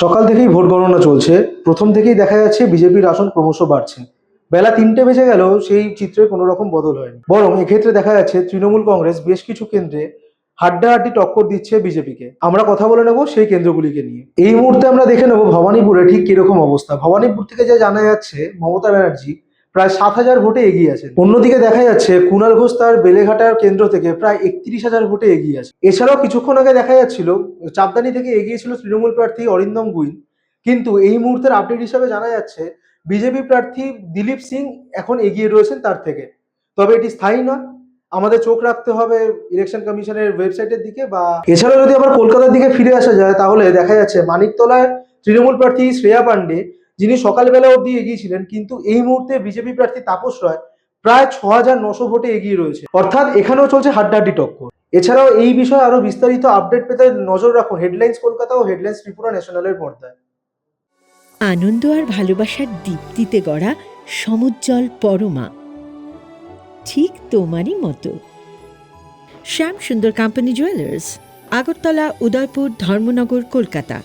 সকাল থেকেই ভোট গণনা চলছে। প্রথম থেকেই দেখা যাচ্ছে বিজেপির আসন ক্রমশ বাড়ছে। বেলা ৩টে বেজে গেলেও সেই চিত্রে কোনো রকম বদল হয়নি। বরং এক্ষেত্রে দেখা যাচ্ছে তৃণমূল কংগ্রেস বেশ কিছু কেন্দ্রে হাড্ডাহাড্ডি টক্কর দিচ্ছে বিজেপিকে। আমরা কথা বলে নেব সেই কেন্দ্রগুলিকে নিয়ে। এই মুহূর্তে আমরা দেখে নেব ভবানীপুরে ঠিক কিরকম অবস্থা। ভবানীপুর থেকে যা জানা যাচ্ছে, মমতা ব্যানার্জি প্রায় ৭,০০০ ভোটে এগিয়ে আছেন। অন্যদিকে দেখা যাচ্ছে কুণাল ঘোষ তার বেলেঘাটার কেন্দ্র থেকে প্রায় ৩১,০০০ ভোটে এগিয়ে আছে। এছাড়াও কিছুক্ষণ আগে দেখা যাচ্ছিল চাপদানি থেকে এগিয়েছিল তৃণমূল প্রার্থী অরিন্দম গুইন। কিন্তু এই মুহূর্তের আপডেট হিসাবে জানা যাচ্ছে বিজেপি প্রার্থী দিলীপ সিং এখন এগিয়ে রয়েছেন তার থেকে। তবে এটি স্থায়ী নয়, আমাদের চোখ রাখতে হবে ইলেকশন কমিশনের ওয়েবসাইটের দিকে। বা এছাড়াও যদি আবার কলকাতার দিকে ফিরে আসা যায়, তাহলে দেখা যাচ্ছে মানিকতলায় তৃণমূল প্রার্থী শ্রেয়া পাণ্ডে, যিনি সকালবেলা অবধি এগিয়েছিলেন, কিন্তু এই মুহূর্তে বিজেপি প্রার্থী তাপস রায় প্রায় ৬,৯০০ ভোটে এগিয়ে রয়েছে। অর্থাৎ এখানেও চলছে হাড্ডাহাড্ডি টক্কর। এছাড়াও এই বিষয়ে আরো বিস্তারিত আপডেট পেতে নজর রাখুন হেডলাইন্স কলকাতা ও হেডলাইন্স ত্রিপুরা ন্যাশনালের পর্দায়। আনন্দ আর ভালোবাসার দীপ্তিতে গড়া সমুজ্জ্বল পরমা, ঠিক তোমারই মতো। শ্যাম সুন্দর কোম্পানি জুয়েলার্স, আগরতলা, উদয়পুর, ধর্মনগর, কলকাতা।